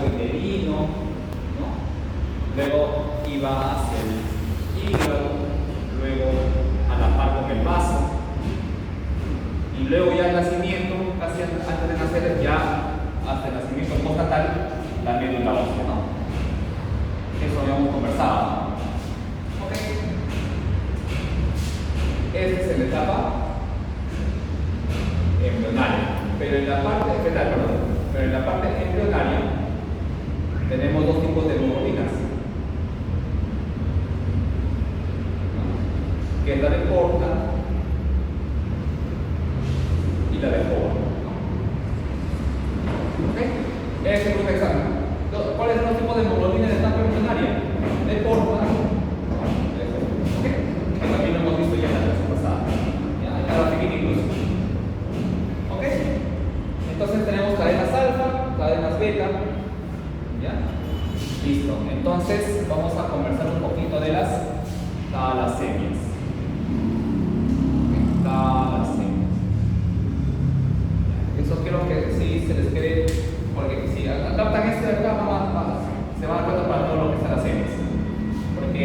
uterino, ¿no? Luego iba hacia el hígado, luego a la par con el vaso, y luego ya el nacimiento, casi antes de nacer, ya hasta el nacimiento postnatal, la médula ósea, ¿no? Eso habíamos conversado, ¿no? Ok. Esta es la etapa embrionaria, pero en la parte fetal, perdón, pero en la parte embrionaria tenemos dos tipos de hemoglobinas, que es la de Portland y la de Howard. ¿Ok? Ese es un examen. ¿Cuáles son los tipos de hemoglobina en la etapa embrionaria? De Portland. ¿Ok? Que también lo hemos visto ya en la clase pasada. Ya la pequeña incluso. ¿Ok? Entonces tenemos cadenas alfa, cadenas beta. ¿Ya? Listo. Entonces vamos a conversar un poquito de las talasemias. Talasemias. Eso quiero que sí se les quede, porque si captan este de acá, se van a dar cuenta para todo lo que es talasemias. Porque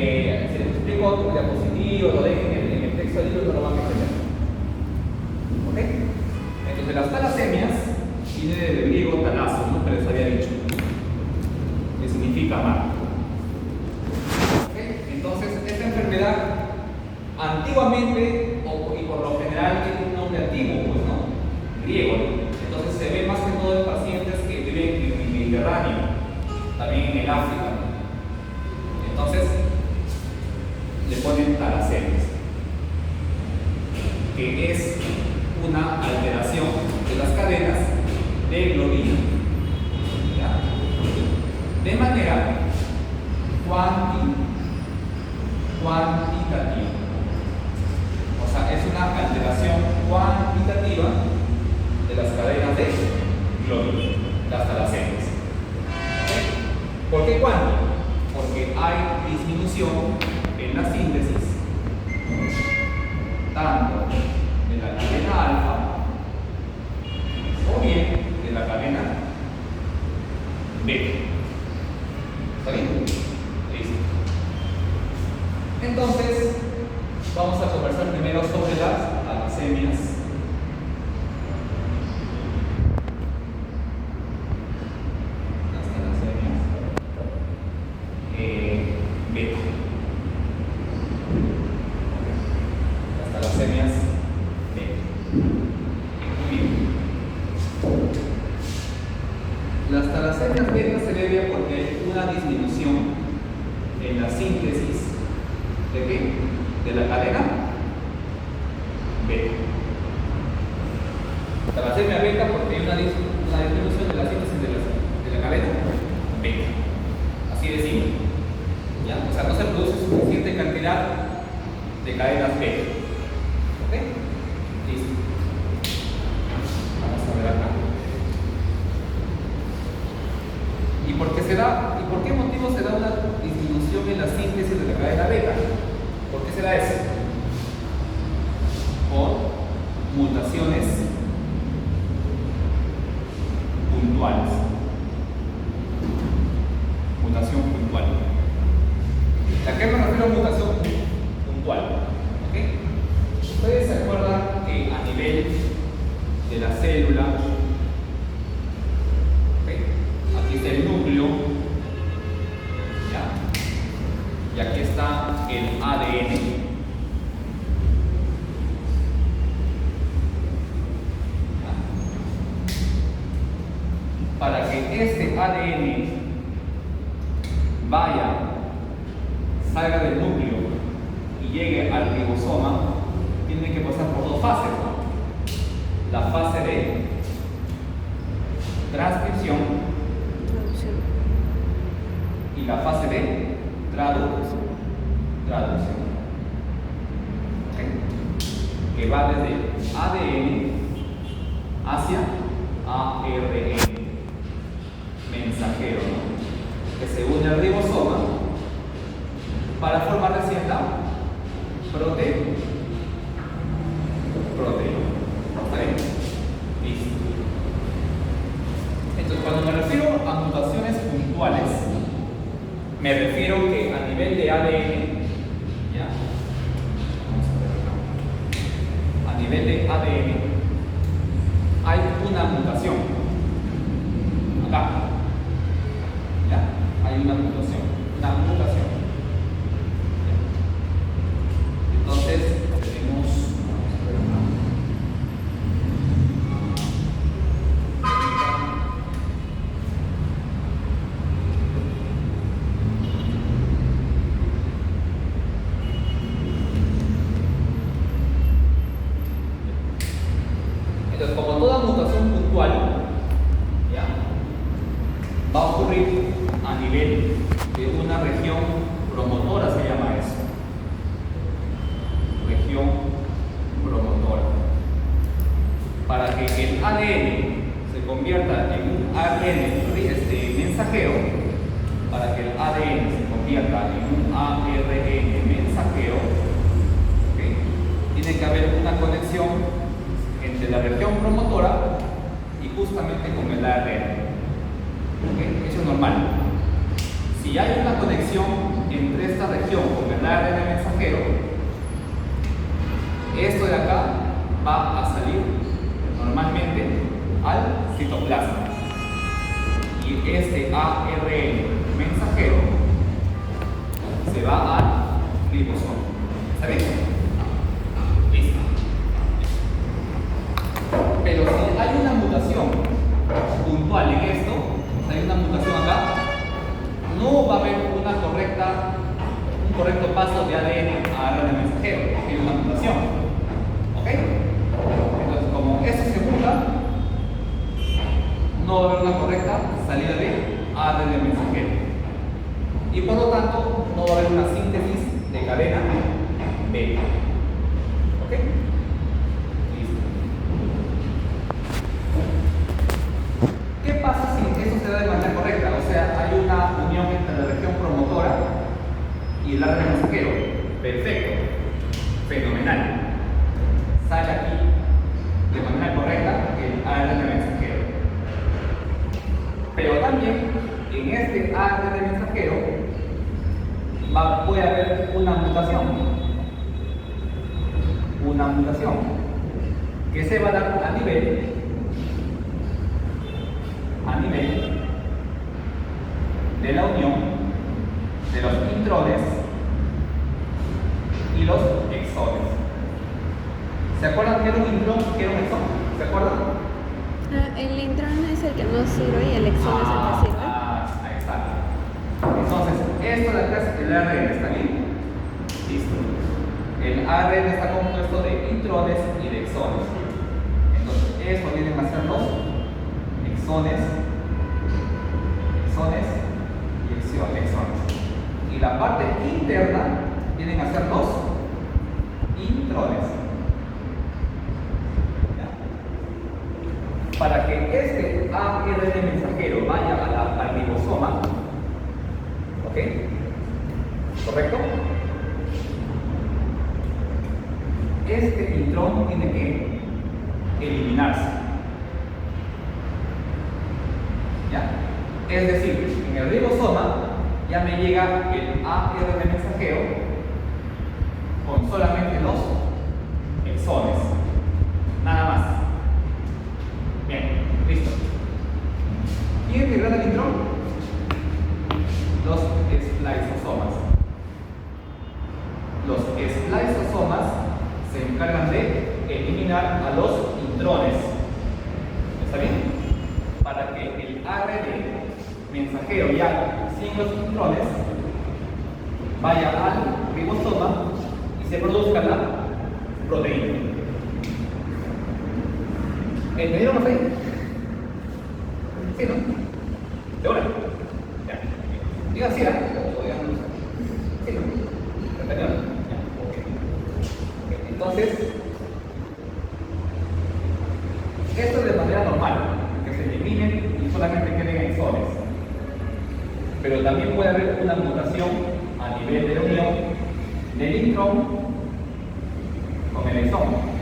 si les explico tu diapositivo, lo dejen en el texto del libro, no lo van a entender. ¿Ok? Entonces las talasemias viene del griego talazo, ¿no? Que les había dicho, que significa mar. ¿Ok? Entonces esta enfermedad antiguamente y por lo general tiene un nombre antiguo, pues, ¿no? Griego. Entonces se ve más que todo en pacientes que viven en el Mediterráneo, también en el África. Entonces le ponen talasemias, que es una alteración de las cadenas de globina, ¿ya? De manera cuantitativa. O sea, es una alteración cuantitativa de las cadenas de globina, las talasemias. ¿Okay? ¿Por qué cuánto? Porque hay disminución en la síntesis tanto de la cadena alfa o bien de la cadena beta. ¿Está bien? Listo. Entonces, vamos a conversar primero sobre las talasemias. Beta. Las talasemias beta. Muy bien. Las talasemias beta se debe porque hay una disminución en la síntesis de qué? De la cadena beta. Talasemia beta porque hay una disminución de la síntesis de la cadena beta. Así de simple. ¿Ya? O sea, no se produce suficiente cantidad de cadenas beta. ¿Ok? Listo. Vamos a ver acá. ¿Y por qué se da? ¿Y por qué motivo se da una disminución en la síntesis de la cadena beta? ¿Por qué se da eso? Por mutaciones puntuales. Mutación puntual. ¿A qué me refiero a mutación puntual? ¿Ok? Ustedes se acuerdan que a nivel de la célula, ¿okay? Aquí está el núcleo, ¿ya? Y aquí está el ADN. ¿Ya? Para que este ADN salga del núcleo y llegue al ribosoma, tiene que pasar por dos fases, ¿no? La fase de transcripción y la fase de traducción. ¿Okay? Que va desde ADN hacia ARN mensajero, ¿no? Que se une al ribosoma para formar recién la proteína. ¿Está bien? Listo. Entonces, cuando me refiero a mutaciones Me refiero que a nivel de ADN, ¿ya? Vamos a ver acá. A nivel de ADN hay una mutación. Acá. ¿Ya? Hay una mutación. Una mutación. ¿Ya? Entonces, tenemos. Vamos a ver acá. Entonces, como toda mutación puntual, ¿ya? Va a ocurrir a nivel de una región promotora, se llama eso. Región promotora. Para que el ADN se convierta en un ARN mensajero, para que el ADN se convierta en un ARN mensajero, ¿okay? Tiene que haber una conexión entre la región promotora y justamente con el ARN. ¿Okay? Eso es normal. Si hay una conexión entre esta región con el ARN mensajero, esto de acá va a salir normalmente al citoplasma. Y este ARN mensajero se va al ribosoma. ¿Está bien? Listo. Pero si hay una mutación puntual en esto, si hay una mutación acá, no va a haber un correcto paso de ADN a ARN mensajero, porque hay una mutación. ¿Ok? Entonces, como eso se muta, no va a haber una correcta salida de ARN mensajero. Y por lo tanto, no va a haber una síntesis de cadena beta. ¿Ok? Listo. ¿Qué pasa si eso se da de manera correcta? O sea, hay una unión entre la región promotora y el ARN mensajero. Perfecto. Fenomenal. Sale aquí de manera correcta el ARN mensajero. Pero también en este ARN mensajero puede haber una mutación. Una mutación que se va a dar a nivel de la unión de los intrones y los exones. ¿Se acuerdan qué era un intrón y qué era un exón? ¿Se acuerdan? El intrón es el que no sirve y el exón es el que sirve. Exacto. Entonces, esto de acá es el ARN, ¿está bien? Listo. El ARN está compuesto de intrones y de exones. Entonces, esto vienen a ser los exones y exones. Y la parte interna vienen a ser los intrones. ¿Ya? Para que este ARN mensajero vaya al ribosoma, ¿ok? ¿Correcto? Este intrón tiene que eliminarse. ¿Ya? Es decir, en el ribosoma ya me llega el ARN mensajero con solamente los exones. Nada más. Bien, listo. ¿Quién integra el intrón? Los spliceosomas. Los spliceosomas se encargan de eliminar a los intrones. ¿Está bien? Para que el ARN mensajero ya sin los intrones vaya al ribosoma y se produzca la proteína. ¿Entendieron hasta ahí? ¿Sí, no? ¿De hora? Ya. Diga sí, ¿eh? Sí, ¿no? ¿Entendieron? Ya, ok. Entonces, esto es de manera normal, que se eliminen y solamente queden exones. Pero también puede haber una mutación a nivel de la unión del intrón con el exón.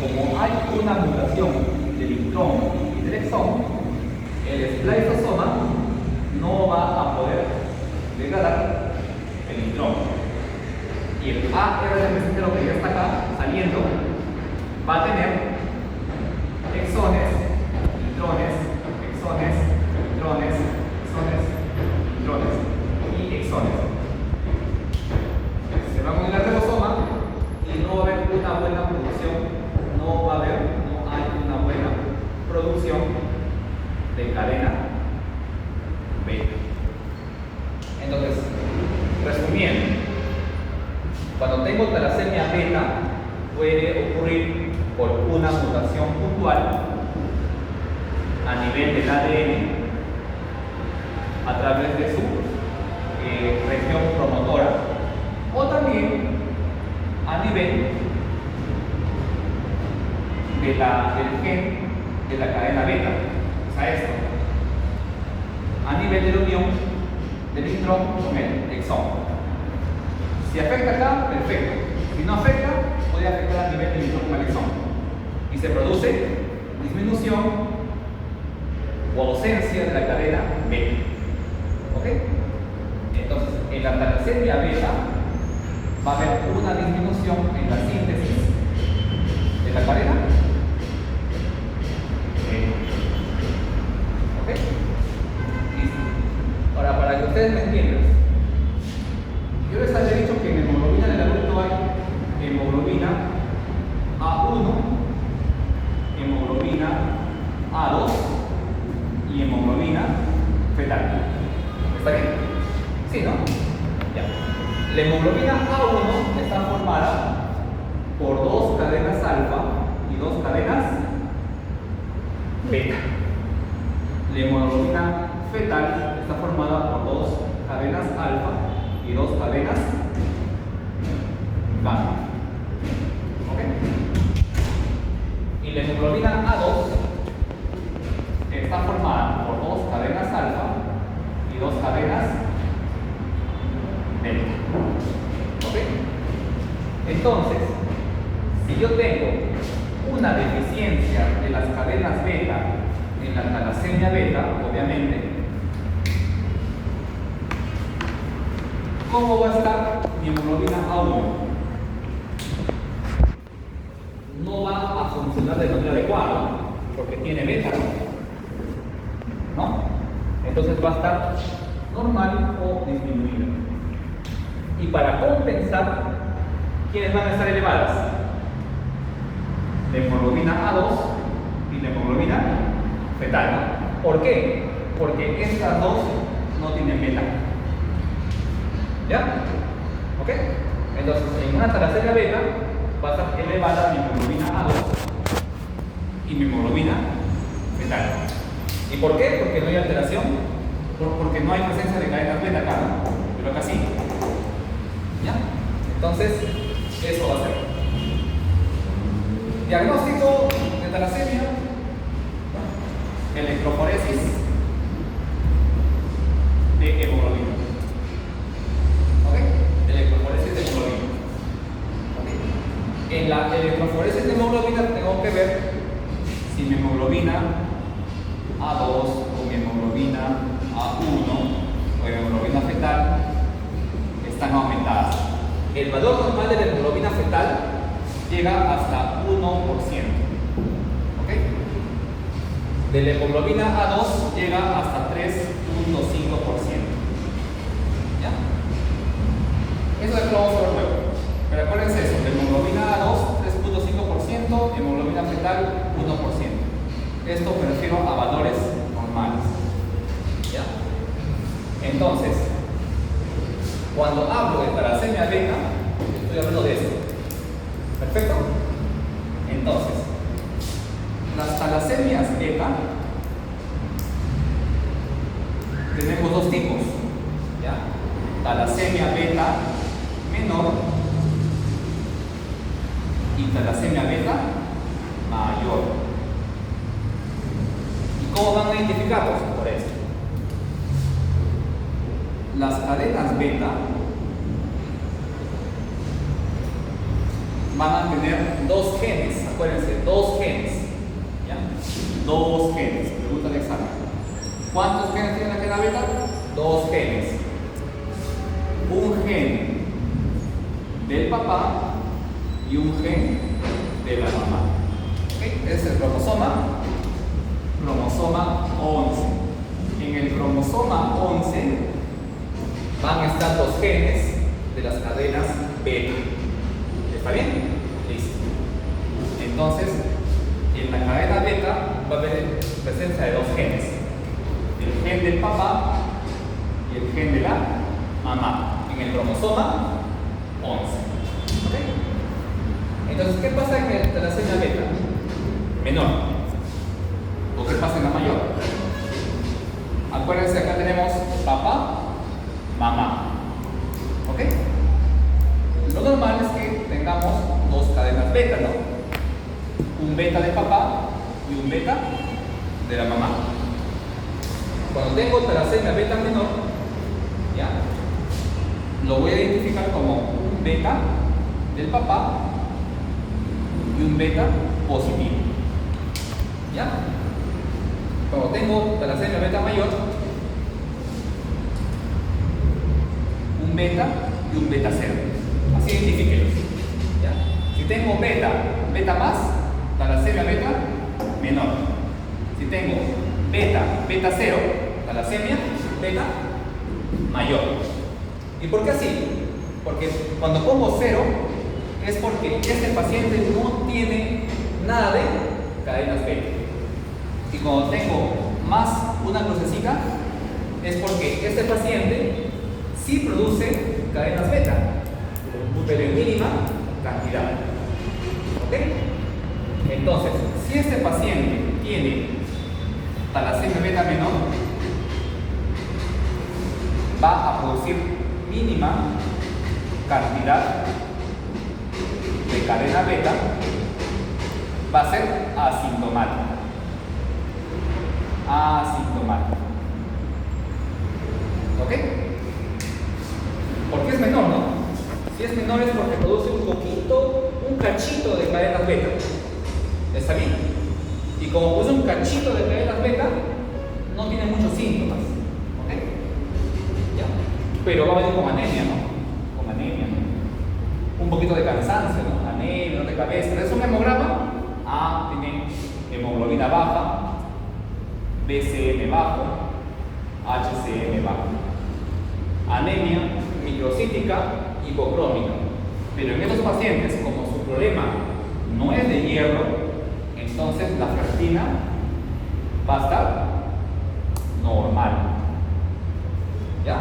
Como hay una mutación del intrón y del exón, el spliceosoma no va a poder degradar el nitrógeno. Y el AR del mesentero que ya está acá saliendo va a tener exones, nitrones, exones, nitrones, exones, nitrones y exones. Se va a unir al ribosoma y no va a haber una buena producción, no hay una buena producción de cadena beta. Entonces, resumiendo, cuando tengo talasemia beta, puede ocurrir por una mutación puntual a nivel del ADN a través de su región promotora, o también a nivel del gen de la cadena beta, o sea, esto, a nivel de la unión del intrón con el exón. Si afecta acá, perfecto. Si no afecta, puede afectar a nivel del intrón con el exón. Y se produce disminución o ausencia de la cadena beta. ¿Ok? Entonces, en la talasemia beta va a haber una disminución en la síntesis de la cadena. ¿Ok? Listo. Ahora, para que ustedes me entiendan, yo les había dicho que en hemoglobina del adulto hay hemoglobina A1, hemoglobina A2 y hemoglobina fetal. ¿Está bien? Sí, ¿no? Ya. La hemoglobina A1 está formada por dos cadenas alfa y dos cadenas beta. La hemoglobina fetal está formada por dos cadenas alfa y dos cadenas gamma. ¿Ok? Y la hemoglobina A2 está formada por dos cadenas alfa y dos cadenas beta. ¿Ok? Entonces, si yo tengo una deficiencia de las cadenas beta en la talasemia beta, obviamente, ¿cómo va a estar mi hemoglobina A1? No va a funcionar de manera adecuada porque tiene beta, ¿no? Entonces va a estar normal o disminuida. Y para compensar, ¿quiénes van a estar elevadas? La hemoglobina A2 y la hemoglobina fetal. ¿Por qué? Porque estas dos no tienen beta. ¿Ya? ¿Ok? Entonces, en una talasemia beta va a estar elevada mi hemoglobina A2 y mi hemoglobina fetal. ¿Y por qué? Porque no hay alteración, porque no hay presencia de cadenas beta acá, ¿no? Pero acá sí. ¿Ya? Entonces, eso va a ser. Diagnóstico de talasemia, ¿no? Electroforesis de hemoglobina. ¿Ok? Electroforesis de hemoglobina. ¿Ok? En la electroforesis de hemoglobina tengo que ver si mi hemoglobina A2 o mi hemoglobina A1 o mi hemoglobina fetal están aumentadas. El valor normal de la hemoglobina fetal llega hasta 1%. ¿Ok? De la hemoglobina A2 llega hasta 3.5%. ¿Ya? Eso es lo vamos a ver luego. Pero acuérdense eso, de hemoglobina A2 3.5%, hemoglobina fetal 1%. Esto me refiero a valores normales. ¿Ya? Entonces, cuando hablo de talasemia beta, estoy hablando de esto. ¿Perfecto? Entonces, las talasemias beta tenemos dos tipos. ¿Ya? Talasemia beta menor y talasemia beta mayor. ¿Y cómo van a identificarlos? Por esto. Las cadenas beta van a tener dos genes, acuérdense, dos genes. ¿Ya? Dos genes, pregunta de examen. ¿Cuántos genes tiene la cadena cadena beta? Dos genes. Un gen del papá y un gen de la mamá. ¿Okay? Ese es el cromosoma 11. En el cromosoma 11 van a estar los genes de las cadenas beta. ¿Está bien? Listo. Entonces, en la cadena beta va a haber presencia de dos genes. El gen del papá y el gen de la mamá. En el cromosoma 11. ¿Okay? Entonces, ¿qué pasa en la talasemia beta? Menor. ¿O qué pasa en la mayor? Acuérdense, acá tenemos papá, mamá. ¿Ok? Lo normal es que tengamos dos cadenas beta, ¿no? Un beta de papá y un beta de la mamá. Cuando tengo talasemia beta menor, ¿ya? Lo voy a identificar como un beta del papá y un beta positivo. ¿Ya? Cuando tengo talasemia beta mayor, un beta y un beta cero. Así identifíquenlos. ¿Ya? Si tengo beta más, talasemia beta menor. Si tengo beta cero, talasemia beta mayor. ¿Y por qué así? Porque cuando pongo cero es porque este paciente no tiene nada de cadenas beta. Y cuando tengo más una crucecita es porque este paciente sí produce cadenas beta, pero en mínima cantidad. ¿Ok? Entonces, si este paciente tiene talasemia beta menor, va a producir mínima cantidad de cadena beta, va a ser asintomática. ¿Ok? Porque es menor, ¿no? Si es menor es porque produce un cachito de cadenas beta. ¿Está bien? Y como produce un cachito de cadenas beta, no tiene muchos síntomas. ¿Ok? ¿Ya? Pero va a venir con anemia, ¿no? Con anemia, ¿no? Un poquito de cansancio, ¿no? Anemia, dolor de cabeza. Pero es un hemograma. Tiene hemoglobina baja, BCM bajo, HCM bajo. Anemia microcítica, hipocrómica. Pero en estos pacientes, como su problema no es de hierro, entonces la ferritina va a estar normal. ¿Ya?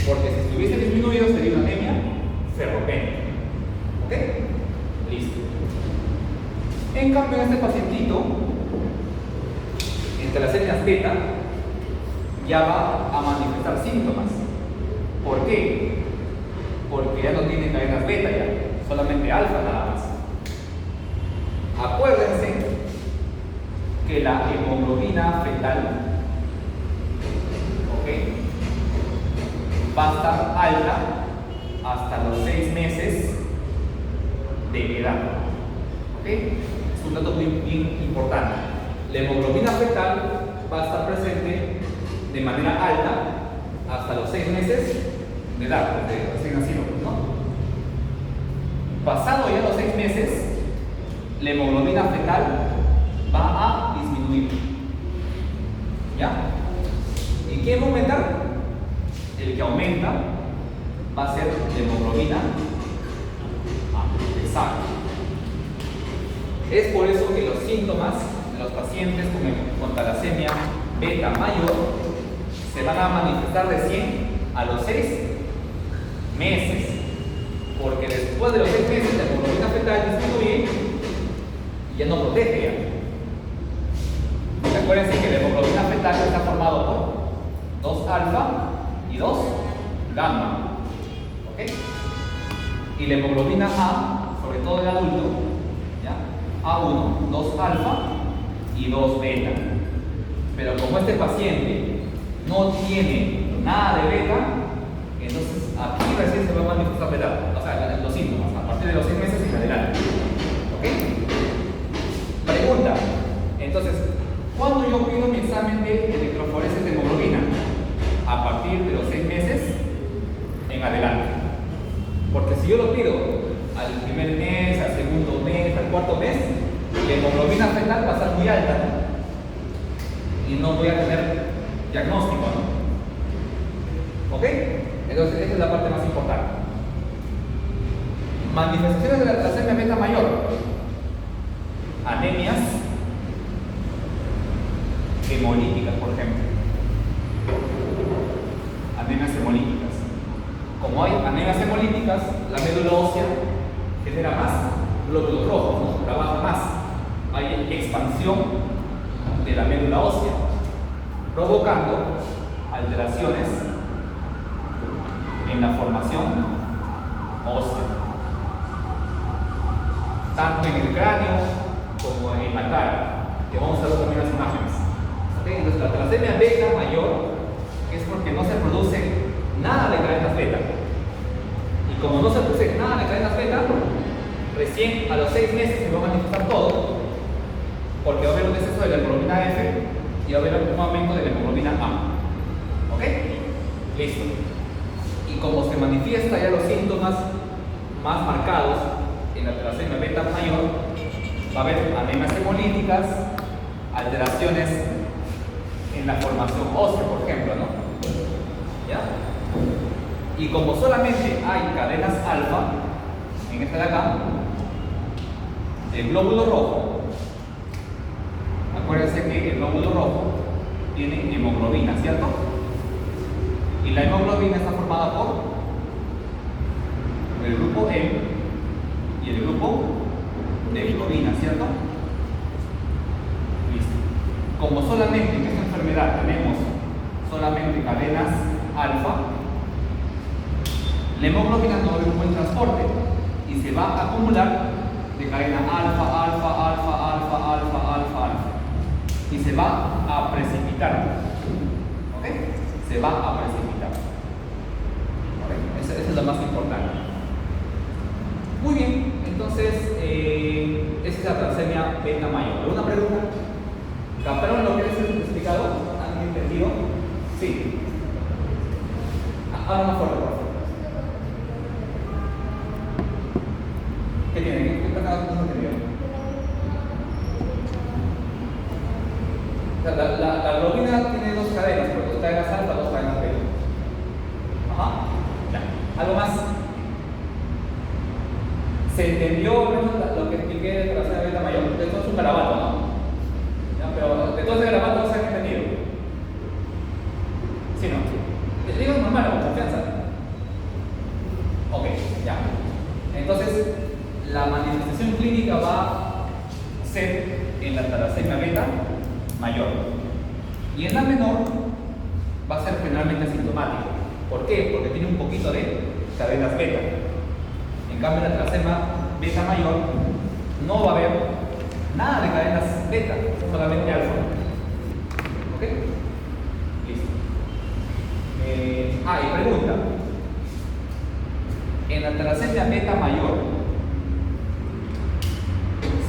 Porque si estuviese disminuido sería una anemia ferropénica. ¿Ok? Listo. En cambio, en este pacientito, en talasemias beta, ya va a manifestar síntomas. ¿Por qué? Porque ya no tiene cadenas beta, ya, solamente alfa nada más. Acuérdense que la hemoglobina fetal, ¿ok?, va a estar alta hasta los 6 meses de edad. ¿Ok? Es un dato muy bien importante. La hemoglobina fetal va a estar presente de manera alta hasta los 6 meses de edad, de recién nacido, ¿no? Pasado ya los 6 meses, la hemoglobina fetal va a disminuir. ¿Ya? ¿Y quién va a aumentar? El que aumenta va a ser la hemoglobina de sangre. Es por eso que los síntomas de los pacientes con talasemia beta mayor se van a manifestar recién a los 6 meses, porque después de los 6 meses la hemoglobina fetal disminuye y ya no protege. Recuerden que la hemoglobina fetal está formado por 2 alfa y 2 gamma. ¿Ok? Y la hemoglobina A, sobre todo en adulto, ¿ya? A1, 2 alfa y 2 beta. Pero como este paciente no tiene nada de beta, entonces aquí recién se va a manifestar beta, o sea, los síntomas, a partir de los 6 meses en adelante. ¿Ok? Pregunta. Entonces, ¿cuándo yo pido mi examen de electroforesis de hemoglobina? muy alta, ¿no? Y no voy a tener diagnóstico, ¿no? ¿Ok? Entonces, esa es la parte más importante. Manifestaciones de la talasemia beta mayor: anemias hemolíticas, por ejemplo. Anemias hemolíticas. Como hay anemias hemolíticas, la médula ósea genera más glóbulos rojos, ¿no? Trabaja más. Hay expansión de la médula ósea, provocando alteraciones en la formación ósea, tanto en el cráneo como en la cara, que vamos a ver también las imágenes. ¿Okay? Entonces, la talasemia beta mayor es porque no se produce nada de cadenas beta. Y como no se produce nada de cadenas beta, recién a los 6 meses se va a manifestar todo, porque va a haber un exceso de la hemoglobina F y va a haber un aumento de la hemoglobina A. ¿Ok? Listo. Y como se manifiesta ya los síntomas más marcados en la talasemia beta mayor, va a haber anemias hemolíticas, alteraciones en la formación ósea, por ejemplo, ¿no? ¿Ya? Y como solamente hay cadenas alfa, en esta de acá, el glóbulo rojo, acuérdense que el glóbulo rojo tiene hemoglobina, ¿cierto? Y la hemoglobina está formada por el grupo M y el grupo de globina, ¿cierto? Listo. Como solamente en esta enfermedad tenemos solamente cadenas alfa, la hemoglobina no va a haber un buen transporte y se va a acumular de cadena alfa, alfa, alfa, alfa, alfa, alfa, alfa, y se va a precipitar. ¿Ok? Se va a precipitar. ¿Ok? Esa es la más importante. Muy bien, entonces esa es la talasemia beta mayor. ¿Alguna pregunta? ¿Captaron lo que les he explicado? ¿Han entendido? Sí. Ahora más fuerte, por favor. ¿Qué tiene? ¿Qué pasa? ¿No entendió? La globina tiene 2 cadenas, porque 2 cadenas alfa, 2 cadenas beta. Ajá. Ya. ¿Algo más? ¿Se entendió lo que expliqué de la talasemia beta mayor? Esto es un garabato, ¿no? ¿Ya? Pero de todo ese garabato no se han entendido. ¿Sí, no? Les digo normal, con confianza. Ok, ya. Entonces, la manifestación clínica va a ser en la talasemia beta mayor. Y en la menor va a ser generalmente asintomático. ¿Por qué? Porque tiene un poquito de cadenas beta. En cambio, en la talasemia beta mayor no va a haber nada de cadenas beta, solamente alfa. ¿Ok? Listo. Y pregunta. En la talasemia beta mayor,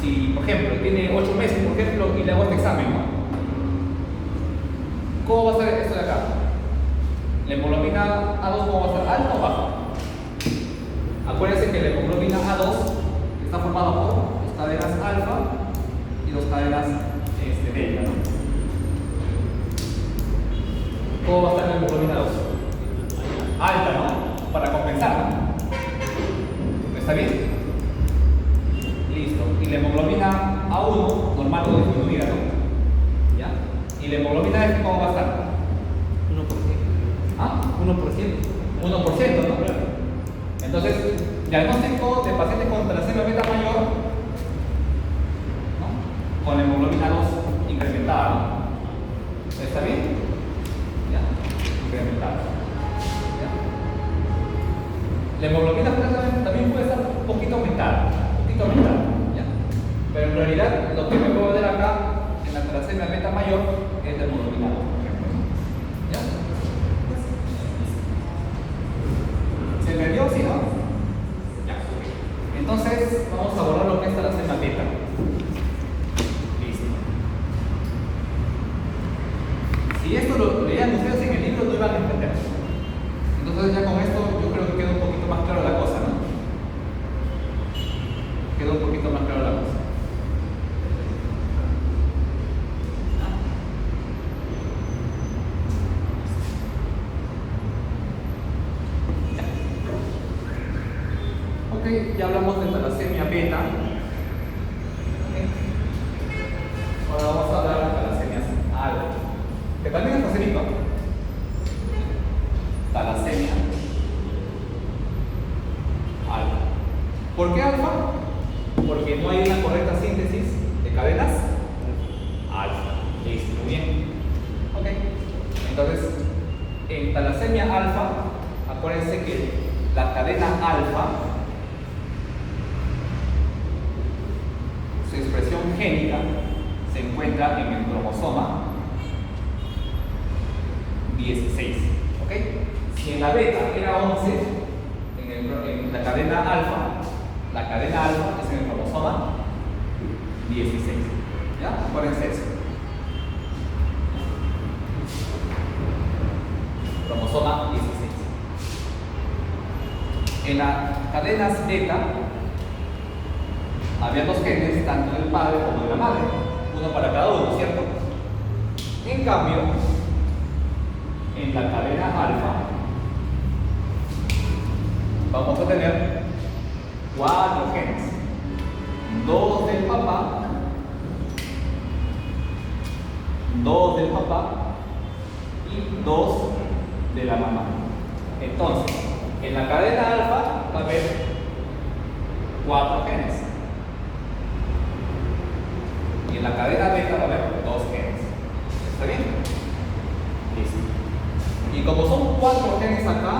si por ejemplo tiene 8 meses, por ejemplo, y le hago este examen, ¿no? ¿Cómo va a ser esto de acá? ¿La hemoglobina A2 cómo va a ser? ¿Alta o baja? Acuérdense que la hemoglobina A2 está formada por 2 cadenas alfa y 2 cadenas beta, ¿no? ¿Cómo va a estar la hemoglobina A2? Alta, ¿no? Para compensar, ¿no? ¿Está bien? Listo. Y la hemoglobina A1 normal o disminuida, ¿no? ¿Ya? ¿Y la hemoglobina F cómo va a estar? 1%. ¿Ah? 1%. 1%, ¿no? Entonces, diagnóstico de paciente con talasemia beta mayor, ¿no? Con la hemoglobina 2 incrementada, ¿no? ¿Está bien? ¿Ya? Incrementada. ¿Ya? La hemoglobina también puede estar un poquito aumentada, ¿ya? Pero en realidad lo que me puedo ver acá en la talasemia beta mayor es la hemoglobina 2, por ejemplo. ¿Ya? ¿Se entendió? ¿Sí, no? Ya. Entonces vamos a abordar lo que es talasemia beta. Listo. Si esto lo leían ustedes en el libro, no iban a entender. Entonces ya con esto yo creo que queda un poquito más claro la cosa. Ok, ya hablamos de talasemia beta. Ok. Ahora vamos a hablar de talasemias alfa, que también es facilito. Talasemia alfa. ¿Por qué alfa? Porque no hay una correcta síntesis de cadenas alfa. Listo, muy bien. Ok. Entonces, en talasemia alfa, acuérdense que la cadena alfa, su expresión génica, se encuentra en el cromosoma 16. ¿Ok? Si en la beta era 11, en la cadena alfa es en el cromosoma 16. ¿Ya? Acuérdense eso. Cromosoma 16. En las cadenas beta había dos genes, tanto del padre como de la madre, uno para cada uno, ¿cierto? En cambio, en la cadena alfa vamos a tener 4 genes, 2 del papá, 2 del papá y 2 de la mamá. Entonces, en la cadena alfa va a haber 4 genes. Y en la cadena beta va a haber 2 genes. ¿Está bien? Listo. Y como son 4 genes acá,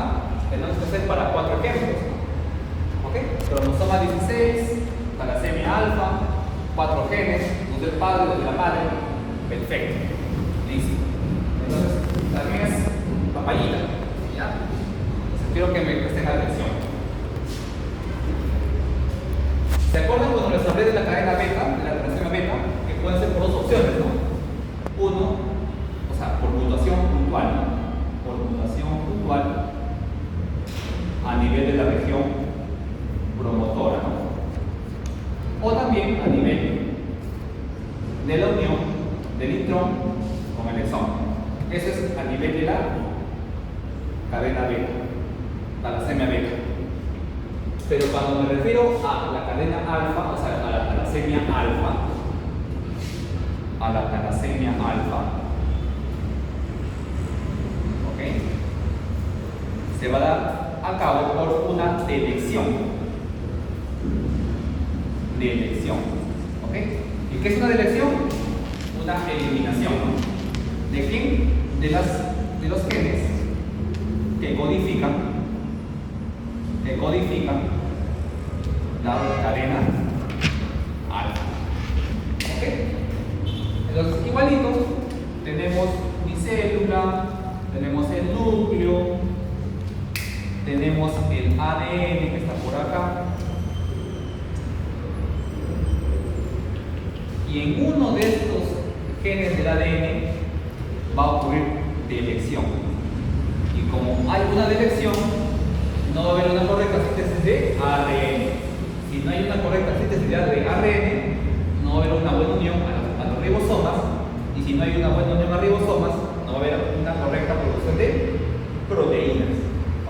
tenemos que hacer para 4 ejemplos. ¿Ok? Cromosoma 16, talasemia alfa, 4 genes, 2 del padre, 2 de la madre. Perfecto. Listo. Entonces, también es papayita. ¿Ya? Entonces, quiero que me presten atención. ¿Se acuerdan cuando les hablé de la cadena beta, de la talasemia beta? Que pueden ser por 2 opciones, ¿no? Uno, o sea, por mutación puntual. Por mutación puntual a nivel de la región promotora, ¿no? O también a nivel de la unión del intrón con el exón. Eso es a nivel de la cadena beta, talasemia beta. Pero cuando me refiero a la cadena alfa, o sea, a la talasemia alfa, ¿ok? Se va a dar a cabo por una delección. ¿Ok? ¿Y qué es una delección? Una eliminación, ¿no? ¿De quién? De los genes que codifican la cadena alfa. ¿Ok? Entonces, igualito, tenemos mi célula, tenemos el núcleo, tenemos el ADN que está por acá. Y en uno de estos genes del ADN va a ocurrir delección. Y como hay una delección, no va a haber una correcta síntesis de ARN. Si no hay una correcta síntesis de ARN, no va a haber una buena unión a los ribosomas. Y si no hay una buena unión a ribosomas, no va a haber una correcta producción de proteínas.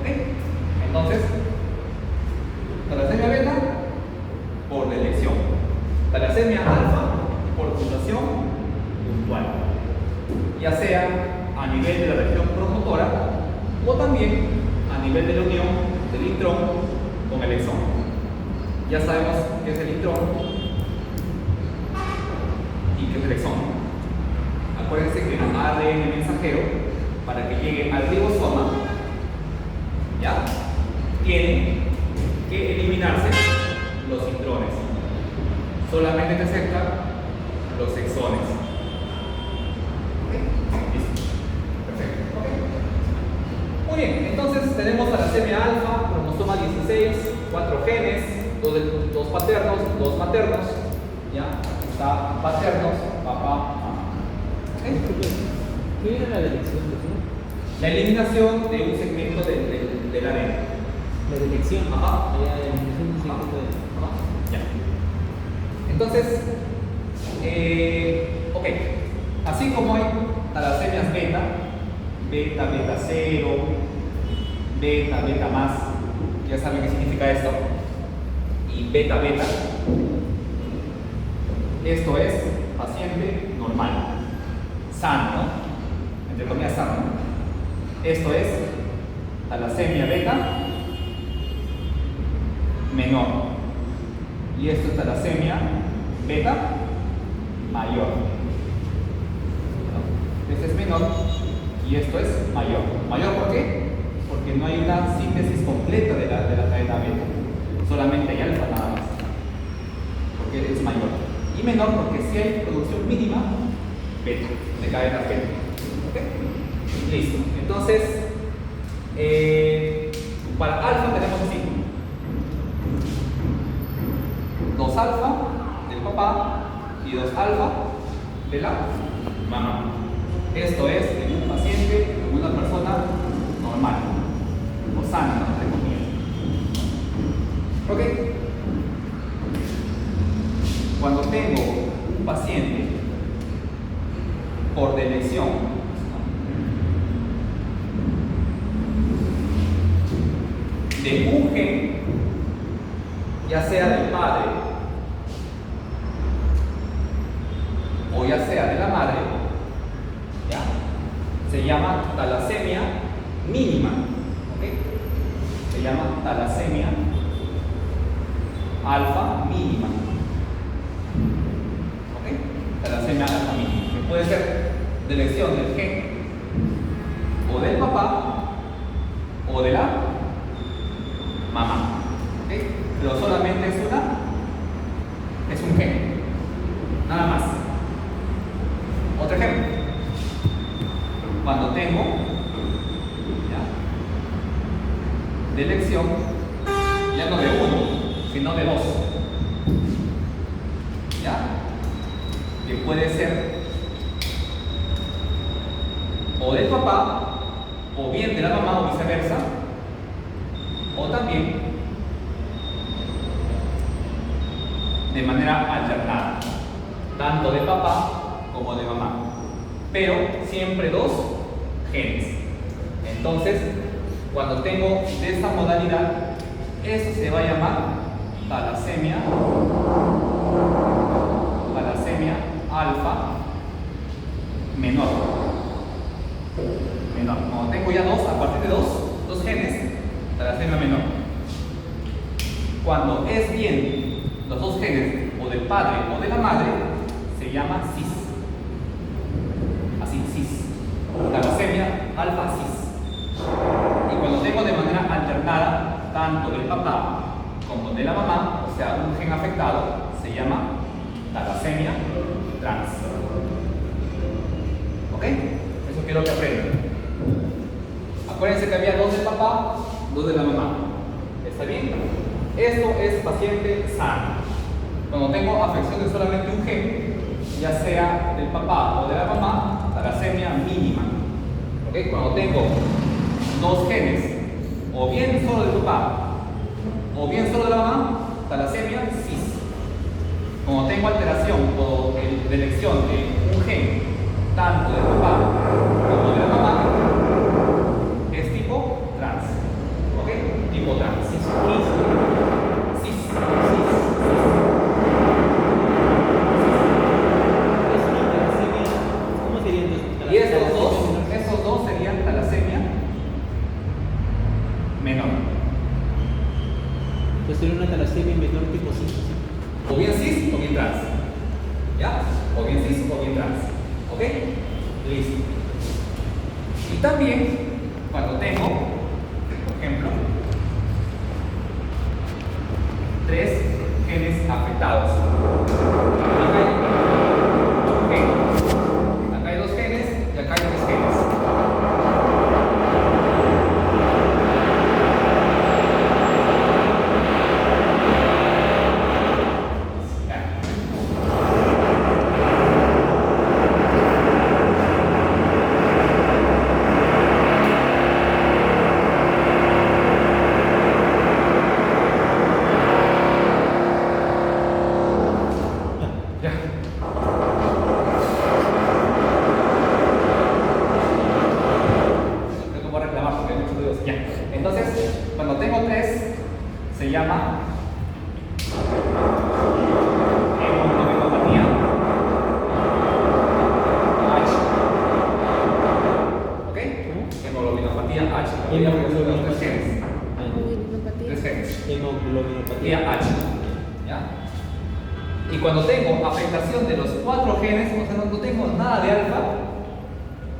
¿Ok? Entonces, talasemia beta por delección, talasemia alfa por mutación puntual, ya sea a nivel de la región promotora o también a nivel de la unión del intrón con el exón. Ya sabemos qué es el intrón y qué es el exón. Acuérdense que el ADN mensajero, para que llegue al ribosoma, ¿ya? Tiene que eliminarse los intrones. Solamente te acepta los exones. ¿Ok? Listo. Perfecto. ¿Ok? Muy bien, entonces tenemos talasemia alfa, cromosoma 16, 4 genes, 2 paternos, 2 maternos. ¿Ya? Aquí está paternos, papá, mamá. ¿Ok? ¿Qué era la delección de eso? La eliminación de un segmento del ADN. La delección. Ajá. La eliminación de un segmento de. Ajá. Ya. Entonces, ok. Así como hay talasemias beta, beta 0, beta más, ¿ya saben qué significa esto? y beta beta. Esto es paciente normal, sano, ¿no? Entre comillas sano. Esto es talasemia beta menor. Y esto es talasemia beta mayor. Este es menor y esto es mayor. ¿Mayor por qué? Porque no hay una síntesis completa de la cadena beta. Solamente hay alfa nada más. Porque es mayor. Y menor porque si hay producción mínima beta, de cadena beta. ¿Ok? Listo. Entonces, para alfa tenemos así. 2 alfa del papá y 2 alfa de la mamá. Esto es en un paciente, en una persona normal o sana, entre comillas. ¿Ok? Cuando tengo un paciente por delección, de un gen, ya sea del padre o ya sea de la madre, ¿ya? Se llama talasemia mínima. ¿Ok? Se llama talasemia alfa mínima. ¿Ok? Talasemia alfa mínima. Que puede ser de elección del gen o del papá o de la mamá. ¿Ok? Pero solamente es un gen. Nada más. Otro ejemplo. Cuando tengo, ¿ya?, de elección, ya no de 1, sino de 2, ¿ya? Que puede ser o del papá, o bien de la mamá, o viceversa, o también de manera alternada, tanto de papá como de mamá, pero siempre 2 genes. Entonces, cuando tengo de esta modalidad, eso se va a llamar talasemia alfa menor. Cuando tengo ya 2, a partir de 2 genes, talasemia menor. Cuando es bien los 2 genes o del padre o de la madre, se llama cis. Así, cis. Talasemia alfa cis. Y cuando tengo de manera alternada, tanto del papá como de la mamá, o sea, un gen afectado, se llama talasemia trans. ¿Ok? Eso quiero que aprendan. Acuérdense que había 2 del papá, 2 de la mamá. ¿Está bien? Esto es paciente sano. Cuando tengo afección de solamente un gen, ya sea del papá o de la mamá, talasemia mínima. ¿Ok? Cuando tengo 2 genes, o bien solo del papá, o bien solo de la mamá, talasemia cis. Cuando tengo alteración o de elección de un gen, tanto del papá como de la mamá, es tipo trans. ¿Ok? Tipo trans. Cis. ¿Cómo sería entonces? Y esos dos serían talasemia menor. Pues sería una talasemia menor tipo cis. O bien cis o bien trans. ¿Ya? O bien cis o bien trans. ¿Ok? Listo. Y también, cuando tengo, por ejemplo, 3 genes afectados. Acá hay 2 genes y acá hay 3 genes. Ya. Creo que voy a reclamar porque hay muchos ruidos. Ya. Entonces, cuando tengo 3, se llama tía H. La tía porque son los tres genes. Hemoglobinopatía. Tres genes. Hemoglobinopatía. Tía H. ¿Ya? Y cuando tengo afectación de los 4 genes, o sea, no tengo nada de alfa,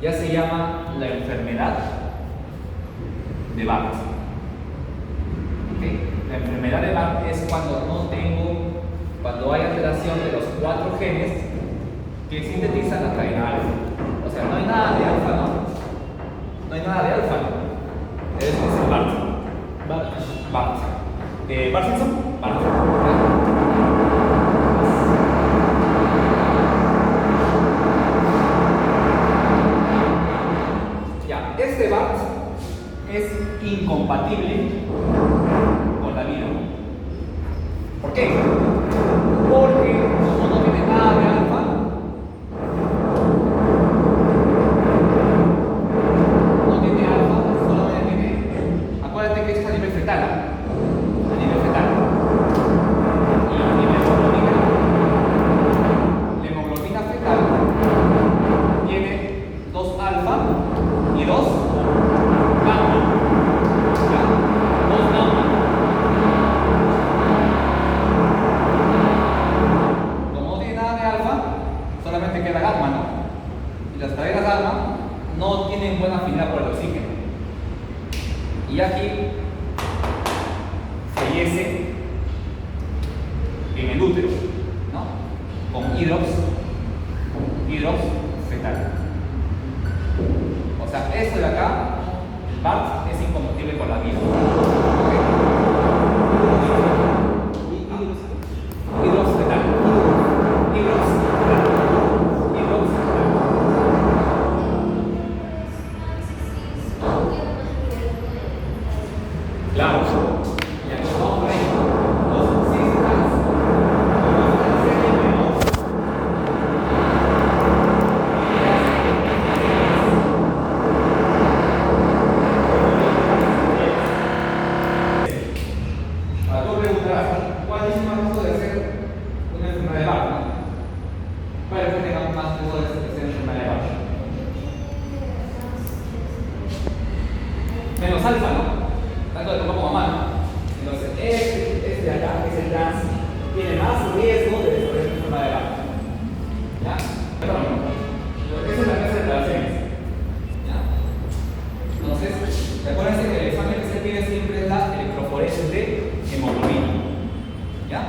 ya se llama la enfermedad de Bart. ¿Ok? La enfermedad de Bart es cuando hay alteración de los 4 genes que sintetizan la cadena alfa. O sea, no hay nada de alfa, ¿no? No hay nada de alfa. Es el Bart. Bart. ¿Bart Simpson? Bart. Ya, este Bart es incompatible con la vida. ¿Por qué? Porque como no tiene nada de alfa, solamente tiene, acuérdate que esto es a nivel fetal, a nivel fetal. Y la hemoglobina fetal tiene 2 alfa y 2 gamma. ¿Ya? 2 gamma. Como no tiene nada de alfa, solamente queda gamma, ¿no? Y las cadenas gamma no tienen buena afinidad por el oxígeno. Y aquí fallece en el útero, ¿no? Con hidrox fetal. O sea, esto de acá, Bart es incompatible con la vida. Hidrox fetal. Hidrox fetal. Hidrox fetal. Claro, y aquí vamos por ahí. Los sistemas, ahora tú preguntarás, ¿cuál es más riesgo de ser una enfermedad de Bart? ¿Cuál es el que tenga más riesgo de ser una enfermedad de Bart? Menos alfa, ¿no? Tanto de papá como mamá. Entonces, este de acá, que es el trans, tiene más riesgo de desarrollar una enfermedad de Bart. ¿Ya? Perdón. Esa es la clase de relaciones. ¿Ya? Entonces, recuérdense que el examen que se pide siempre es la electroforesis de hemoglobina. ¿Ya?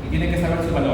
Y tiene que saber su valor.